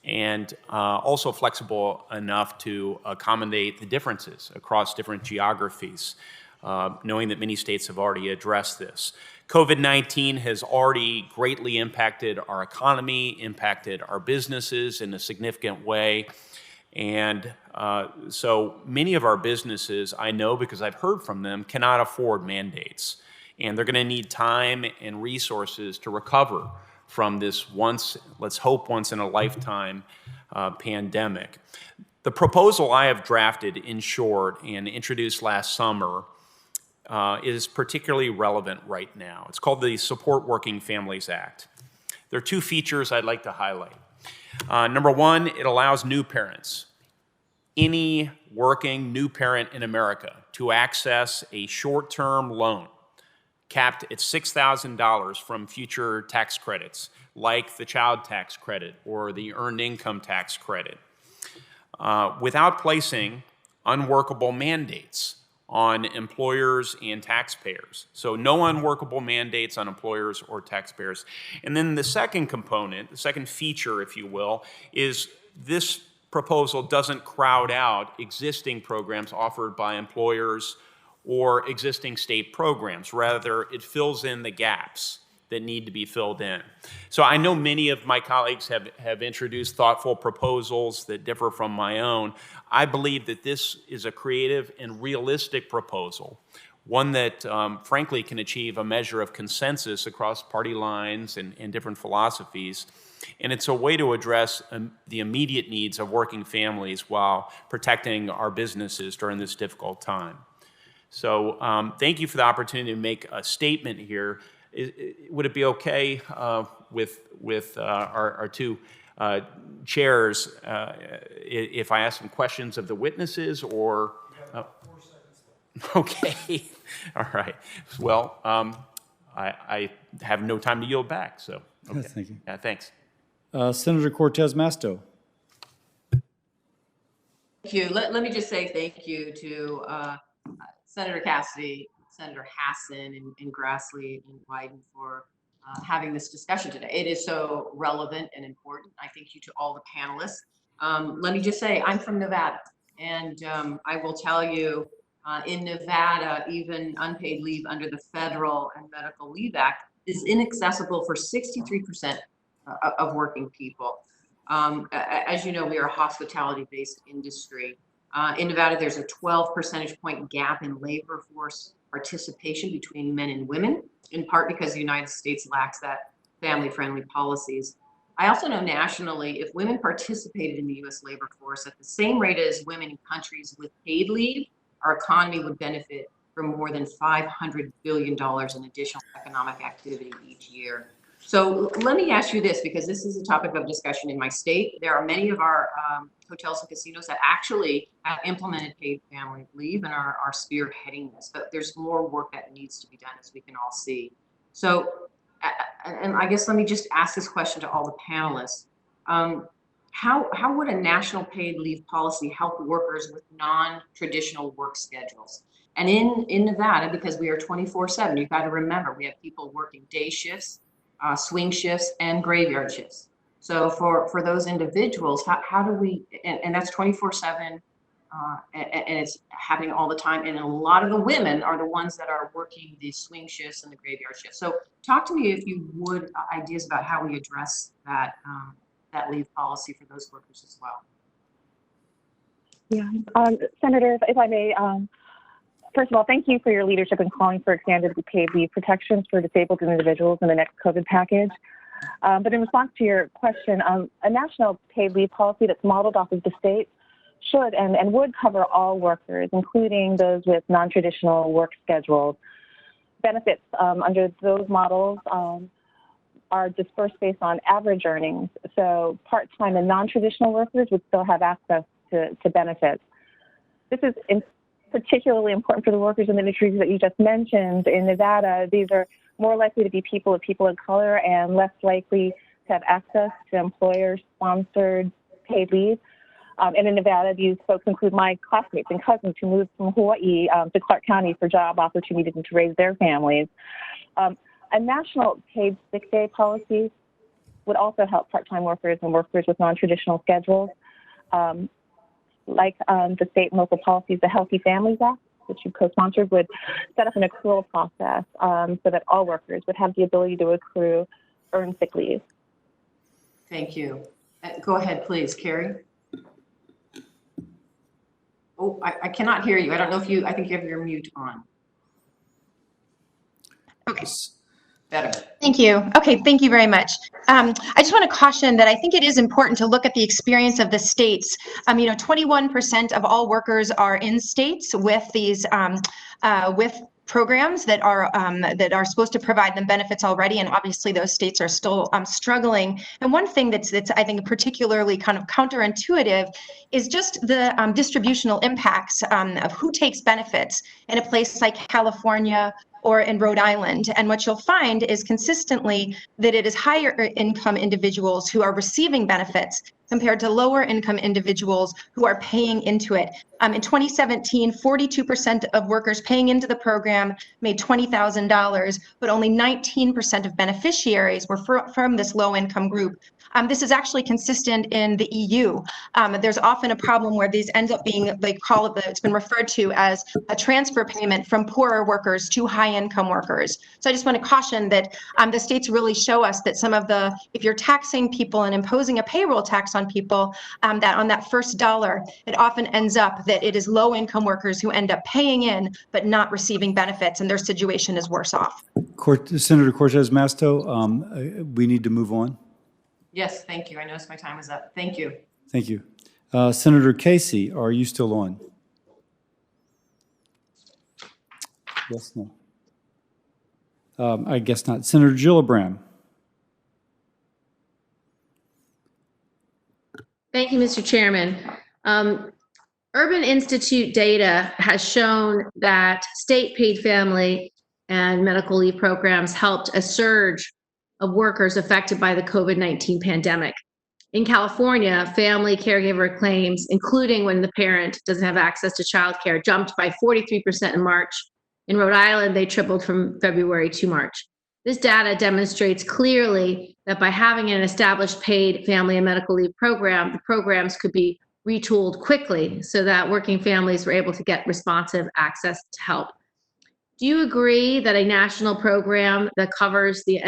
Speaker 12: and also flexible enough to accommodate the differences across different geographies, knowing that many states have already addressed this. COVID-19 has already greatly impacted our economy, impacted our businesses in a significant way. And so many of our businesses, I know because I've heard from them, cannot afford mandates. And they're going to need time and resources to recover from this let's hope once in a lifetime pandemic. The proposal I have drafted, in short, and introduced last summer is particularly relevant right now. It's called the Support Working Families Act. There are two features I'd like to highlight. Number one, it allows new parents, any working new parent in America, to access a short-term loan capped at $6,000 from future tax credits, like the child tax credit or the earned income tax credit, without placing unworkable mandates on employers and taxpayers. So no unworkable mandates on employers or taxpayers. And then the second component, the second feature, if you will, is this proposal doesn't crowd out existing programs offered by employers or existing state programs. Rather, it fills in the gaps that need to be filled in. So I know many of my colleagues have introduced thoughtful proposals that differ from my own. I believe that this is a creative and realistic proposal, one that frankly can achieve a measure of consensus across party lines and different philosophies. And it's a way to address the immediate needs of working families while protecting our businesses during this difficult time. So thank you for the opportunity to make a statement here. Would it be okay with our two chairs if I ask some questions of the witnesses, or? You have 4 seconds left. Okay, all right. Well, I have no time to yield back, so. Okay.
Speaker 1: Yes, thank you.
Speaker 12: Yeah, thanks.
Speaker 1: Senator Cortez Masto.
Speaker 13: Thank you. Let me just say thank you to Senator Cassidy, Senator Hassan, and Grassley and Wyden for having this discussion today. It is so relevant and important. I thank you to all the panelists. Let me just say, I'm from Nevada, and I will tell you, in Nevada, even unpaid leave under the Federal and Medical Leave Act is inaccessible for 63% of working people. As you know, we are a hospitality-based industry. In Nevada, there's a 12 percentage point gap in labor force participation between men and women, in part because the United States lacks that family-friendly policies. I also know nationally, if women participated in the U.S. labor force at the same rate as women in countries with paid leave, our economy would benefit from more than $500 billion in additional economic activity each year. So let me ask you this, because this is a topic of discussion in my state. There are many of our hotels and casinos that actually have implemented paid family leave and are spearheading this, but there's more work that needs to be done, as we can all see. So, and I guess let me just ask this question to all the panelists. How would a national paid leave policy help workers with non-traditional work schedules? And in Nevada, because we are 24/7, you've got to remember, we have people working day shifts, swing shifts, and graveyard shifts. So for those individuals, how do we, and that's 24/7, and it's happening all the time. And a lot of the women are the ones that are working the swing shifts and the graveyard shifts. So talk to me, if you would, ideas about how we address that leave policy for those workers as well.
Speaker 10: Yeah, Senator, if I may, first of all, thank you for your leadership in calling for expanded paid leave protections for disabled individuals in the next COVID package. But in response to your question, a national paid leave policy that's modeled off of the states should and would cover all workers, including those with non-traditional work schedules. Benefits under those models are dispersed based on average earnings. So part-time and non-traditional workers would still have access to benefits. This is particularly important for the workers in the industries that you just mentioned. In Nevada, these are more likely to be people of color and less likely to have access to employer-sponsored paid leave. And in Nevada, these folks include my classmates and cousins who moved from Hawaii to Clark County for job opportunities and to raise their families. A national paid sick day policy would also help part-time workers and workers with non-traditional schedules. Like the state and local policies, the Healthy Families Act, which you co-sponsored, would set up an accrual process so that all workers would have the ability to accrue earned sick leave.
Speaker 13: Thank you. Go ahead, please, Carrie. Oh, I cannot hear you. I don't know if I think you have your mute on.
Speaker 11: Okay.
Speaker 13: Better.
Speaker 11: Thank you. Okay, thank you very much. I just want to caution that I think it is important to look at the experience of the states. 21% of all workers are in states with these with programs that are supposed to provide them benefits already, and obviously those states are still struggling. And one thing that's I think particularly kind of counterintuitive is just the distributional impacts of who takes benefits in a place like California or in Rhode Island. And what you'll find is consistently that it is higher income individuals who are receiving benefits compared to lower income individuals who are paying into it. In 2017, 42% of workers paying into the program made $20,000, but only 19% of beneficiaries were from this low income group. This is actually consistent in the EU. There's often a problem where these end up being, it's been referred to as a transfer payment from poorer workers to high income workers. So I just want to caution that the states really show us that if you're taxing people and imposing a payroll tax on people, that on that first dollar, it often ends up that it is low income workers who end up paying in but not receiving benefits, and their situation is worse off.
Speaker 1: Senator Cortez Masto, we need to move on.
Speaker 13: Yes, thank you. I noticed my time is up. Thank you.
Speaker 1: Thank you. Senator Casey, are you still on? Yes, no. I guess not. Senator Gillibrand.
Speaker 7: Thank you, Mr. Chairman. Urban Institute data has shown that state paid family and medical leave programs helped a surge of workers affected by the COVID-19 pandemic. In California, family caregiver claims, including when the parent doesn't have access to childcare, jumped by 43% in March. In Rhode Island, they tripled from February to March. This data demonstrates clearly that by having an established paid family and medical leave program, the programs could be retooled quickly so that working families were able to get responsive access to help. Do you agree that a national program that covers the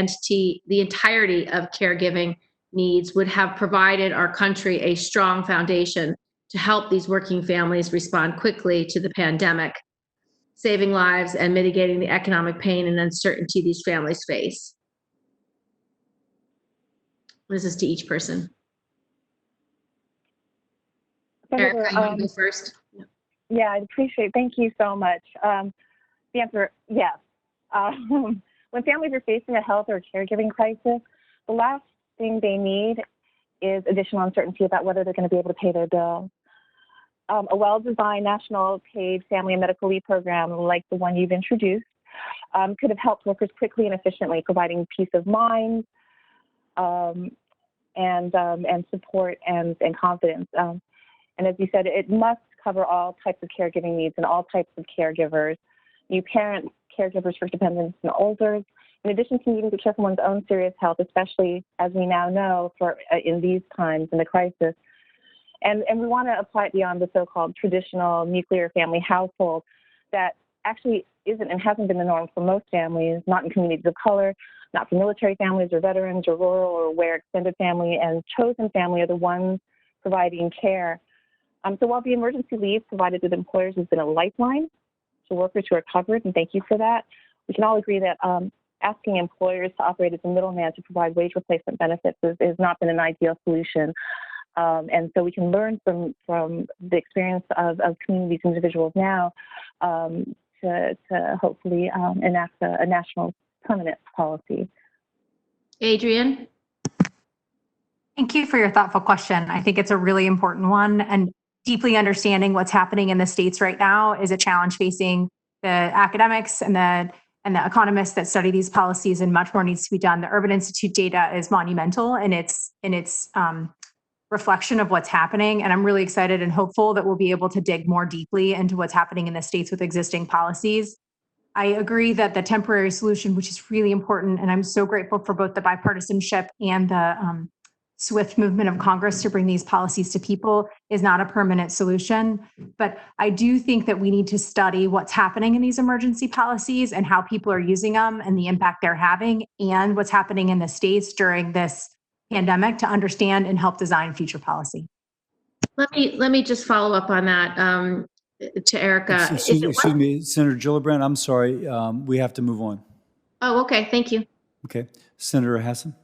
Speaker 7: entirety of caregiving needs would have provided our country a strong foundation to help these working families respond quickly to the pandemic, saving lives and mitigating the economic pain and uncertainty these families face? This is to each person.
Speaker 10: Senator,
Speaker 7: Erica, you want to go first?
Speaker 10: Yeah, I'd appreciate. Thank you so much. The answer, yes. When families are facing a health or caregiving crisis, the last thing they need is additional uncertainty about whether they're going to be able to pay their bills. A well-designed national paid family and medical leave program like the one you've introduced could have helped workers quickly and efficiently, providing peace of mind and support and confidence. And as you said, it must cover all types of caregiving needs and all types of caregivers. New parents, caregivers for dependents and elders, in addition to needing to care for one's own serious health, especially as we now know in these times in the crisis. And we want to apply it beyond the so-called traditional nuclear family household that actually isn't and hasn't been the norm for most families, not in communities of color, not for military families or veterans or rural or where extended family and chosen family are the ones providing care. So while the emergency leave provided with employers has been a lifeline to workers who are covered, and thank you for that, we can all agree that asking employers to operate as a middleman to provide wage replacement benefits has not been an ideal solution. And so we can learn from the experience of communities, individuals now, to hopefully enact a national permanent policy.
Speaker 7: Adrienne?
Speaker 9: Thank you for your thoughtful question. I think it's a really important one, and deeply understanding what's happening in the states right now is a challenge facing the academics and the economists that study these policies, and much more needs to be done. The Urban Institute data is monumental in its reflection of what's happening, and I'm really excited and hopeful that we'll be able to dig more deeply into what's happening in the states with existing policies. I agree that the temporary solution, which is really important, and I'm so grateful for both the bipartisanship and the swift movement of Congress to bring these policies to people, is not a permanent solution. But I do think that we need to study what's happening in these emergency policies and how people are using them and the impact they're having, and what's happening in the states during this pandemic to understand and help design future policy.
Speaker 7: Let me just follow up on that to Erica.
Speaker 1: Excuse me, Senator Gillibrand, I'm sorry. We have to move on.
Speaker 7: Oh, okay. Thank you.
Speaker 1: Okay. Senator Hassan.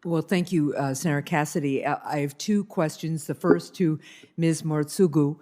Speaker 2: Well, thank you, Senator Cassidy. I have two questions. The first to Ms. Mortsugu.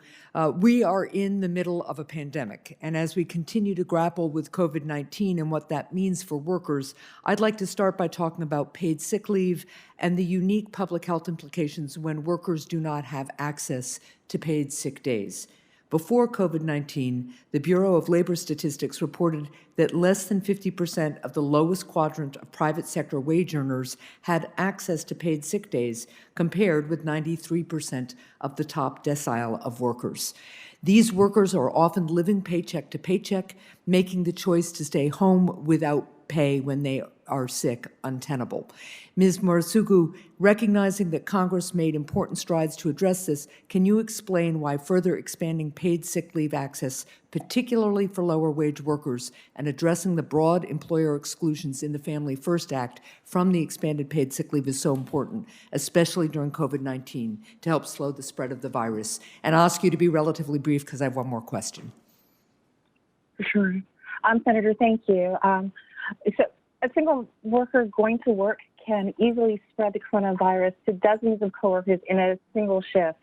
Speaker 2: We are in the middle of a pandemic, and as we continue to grapple with COVID-19 and what that means for workers, I'd like to start by talking about paid sick leave and the unique public health implications when workers do not have access to paid sick days. Before COVID-19, the Bureau of Labor Statistics reported that less than 50% of the lowest quadrant of private sector wage earners had access to paid sick days, compared with 93% of the top decile of workers. These workers are often living paycheck to paycheck, making the choice to stay home without pay when they are sick untenable. Ms. Mortsugu, recognizing that Congress made important strides to address this, can you explain why further expanding paid sick leave access, particularly for lower wage workers, and addressing the broad employer exclusions in the Family First Act from the expanded paid sick leave is so important, especially during COVID-19, to help slow the spread of the virus? And I'll ask you to be relatively brief because I have one more question.
Speaker 10: For sure. Senator, thank you. So a single worker going to work can easily spread the coronavirus to dozens of coworkers in a single shift.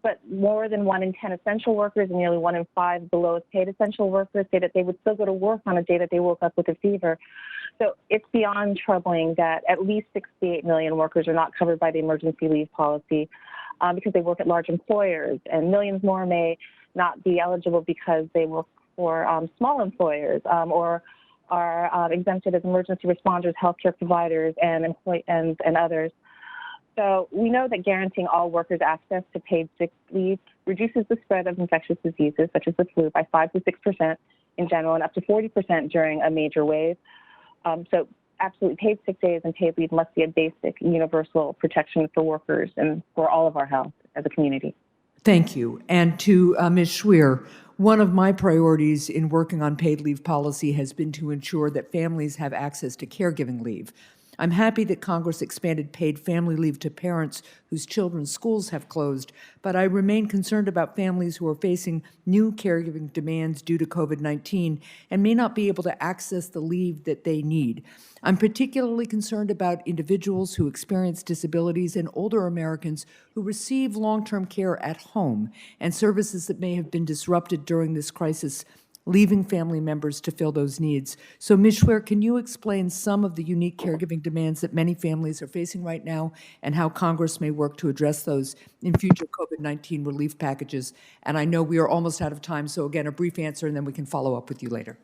Speaker 10: But more than 1 in 10 essential workers and nearly 1 in 5 of the lowest paid essential workers say that they would still go to work on a day that they woke up with a fever. So it's beyond troubling that at least 68 million workers are not covered by the emergency leave policy because they work at large employers, and millions more may not be eligible because they work for small employers or are exempted as emergency responders, healthcare providers, and others. So we know that guaranteeing all workers access to paid sick leave reduces the spread of infectious diseases such as the flu by 5 to 6% in general, and up to 40% during a major wave. So absolutely, paid sick days and paid leave must be a basic universal protection for workers and for all of our health as a community.
Speaker 2: Thank you. And to Ms. Squier, one of my priorities in working on paid leave policy has been to ensure that families have access to caregiving leave. I'm happy that Congress expanded paid family leave to parents whose children's schools have closed, but I remain concerned about families who are facing new caregiving demands due to COVID-19 and may not be able to access the leave that they need. I'm particularly concerned about individuals who experience disabilities and older Americans who receive long-term care at home and services that may have been disrupted during this crisis, leaving family members to fill those needs. So, Ms. Squier, can you explain some of the unique caregiving demands that many families are facing right now and how Congress may work to address those in future COVID-19 relief packages? And I know we are almost out of time, so again, a brief answer, and then we can follow up with you later.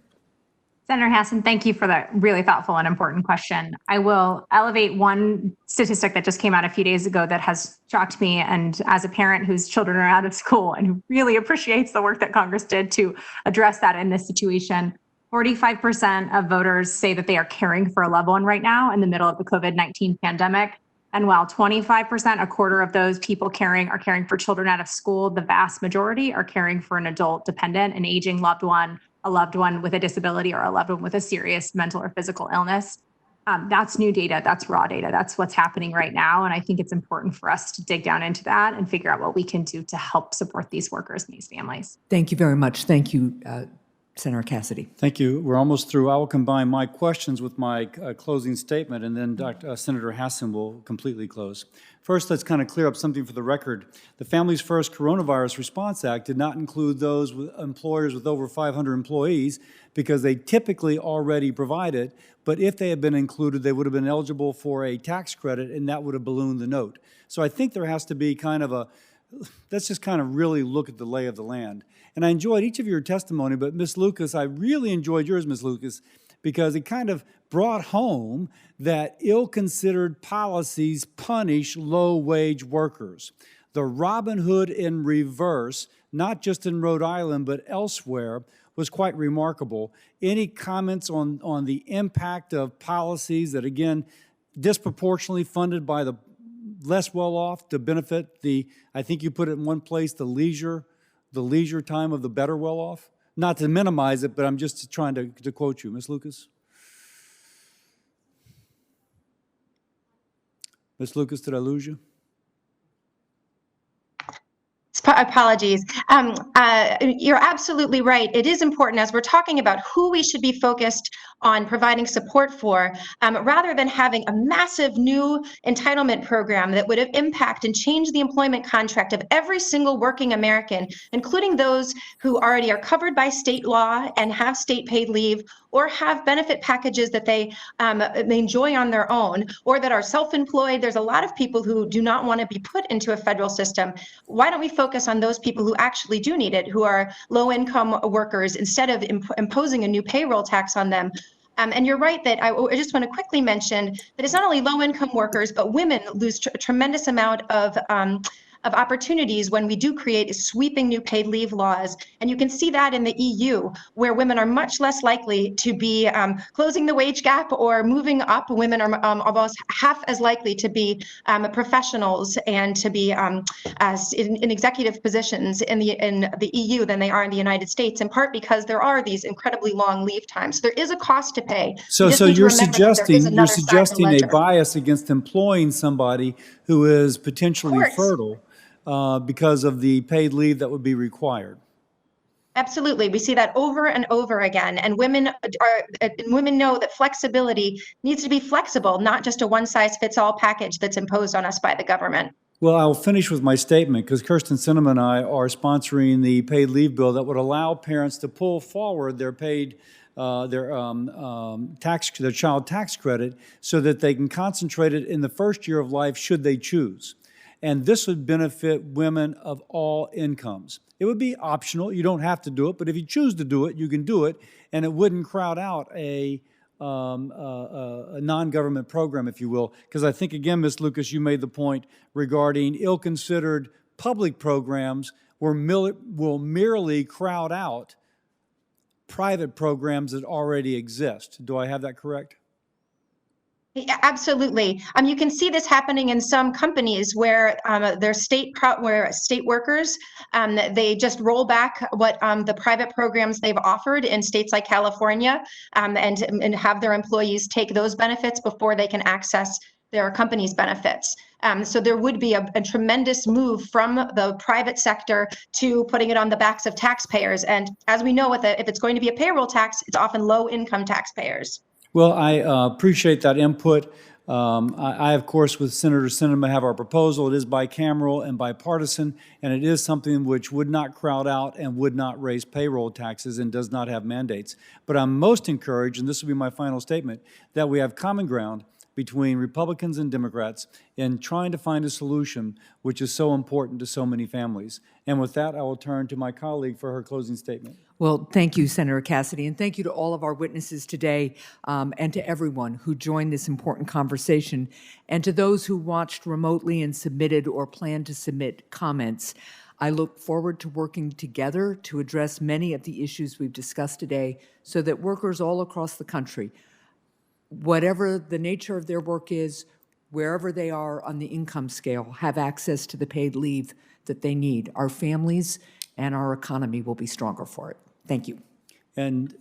Speaker 9: Senator Hassan, thank you for that really thoughtful and important question. I will elevate one statistic that just came out a few days ago that has shocked me, and as a parent whose children are out of school and who really appreciates the work that Congress did to address that in this situation, 45% of voters say that they are caring for a loved one right now in the middle of the COVID-19 pandemic. And while 25%, a quarter of those people are caring for children out of school, the vast majority are caring for an adult dependent, an aging loved one, a loved one with a disability, or a loved one with a serious mental or physical illness. That's new data, that's raw data, that's what's happening right now. And I think it's important for us to dig down into that and figure out what we can do to help support these workers and these families.
Speaker 2: Thank you very much. Thank you, Senator Cassidy.
Speaker 1: Thank you. We're almost through. I will combine my questions with my closing statement, and then Senator Hassan will completely close. First, let's kind of clear up something for the record. The Families First Coronavirus Response Act did not include those with employers with over 500 employees because they typically already provide it, but if they had been included, they would have been eligible for a tax credit, and that would have ballooned the note. So I think there has to be kind of a, let's just kind of really look at the lay of the land. And I enjoyed each of your testimony, but Ms. Lucas, I really enjoyed yours, Ms. Lucas, because it kind of brought home that ill-considered policies punish low-wage workers. The Robin Hood in reverse, not just in Rhode Island, but elsewhere, was quite remarkable. Any comments on the impact of policies that, again, disproportionately funded by the less well-off to benefit the, I think you put it in one place, the leisure time of the better well-off? Not to minimize it, but I'm just trying to quote you. Ms. Lucas? Ms. Lucas, did I lose you?
Speaker 11: Apologies. You're absolutely right. It is important as we're talking about who we should be focused on providing support for, rather than having a massive new entitlement program that would have impact and change the employment contract of every single working American, including those who already are covered by state law and have state paid leave, or have benefit packages that they enjoy on their own, or that are self-employed. There's a lot of people who do not want to be put into a federal system. Why don't we focus on those people who actually do need it, who are low-income workers, instead of imposing a new payroll tax on them? And you're right that I just want to quickly mention that it's not only low-income workers, but women lose a tremendous amount of opportunities when we do create sweeping new paid leave laws. And you can see that in the EU, where women are much less likely to be closing the wage gap or moving up. Women are almost half as likely to be professionals and to be in executive positions in the EU than they are in the United States, in part because there are these incredibly long leave times. There is a cost to pay.
Speaker 1: So you're suggesting a bias against employing somebody who is potentially fertile because of the paid leave that would be required.
Speaker 11: Absolutely. We see that over and over again. And women know that flexibility needs to be flexible, not just a one-size-fits-all package that's imposed on us by the government.
Speaker 1: Well, I'll finish with my statement because Kirsten Sinema and I are sponsoring the paid leave bill that would allow parents to pull forward their paid their child tax credit so that they can concentrate it in the first year of life should they choose. And this would benefit women of all incomes. It would be optional. You don't have to do it, but if you choose to do it, you can do it, and it wouldn't crowd out a non-government program, if you will. Because I think, again, Ms. Lucas, you made the point regarding ill-considered public programs will merely crowd out private programs that already exist. Do I have that correct?
Speaker 11: Yeah, absolutely. You can see this happening in some companies where their state workers, they just roll back what the private programs they've offered in states like California, and have their employees take those benefits before they can access their company's benefits. So there would be a tremendous move from the private sector to putting it on the backs of taxpayers. And as we know, if it's going to be a payroll tax, it's often low-income taxpayers.
Speaker 1: Well, I appreciate that input. I, of course, with Senator Sinema, have our proposal. It is bicameral and bipartisan, and it is something which would not crowd out and would not raise payroll taxes and does not have mandates. But I'm most encouraged, and this will be my final statement, that we have common ground between Republicans and Democrats in trying to find a solution which is so important to so many families. And with that, I will turn to my colleague for her closing statement.
Speaker 2: Well, thank you, Senator Cassidy, and thank you to all of our witnesses today, and to everyone who joined this important conversation, and to those who watched remotely and submitted or plan to submit comments. I look forward to working together to address many of the issues we've discussed today so that workers all across the country, whatever the nature of their work is, wherever they are on the income scale, have access to the paid leave that they need. Our families and our economy will be stronger for it. Thank you.
Speaker 1: And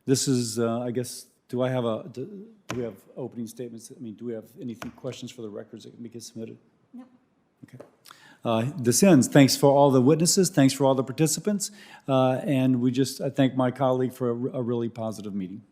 Speaker 1: this is, I guess, do we have opening statements? I mean, do we have anything, questions for the records that can be submitted?
Speaker 6: No.
Speaker 1: Okay. this ends. Thanks for all the witnesses. Thanks for all the participants. And I thank my colleague for a really positive meeting.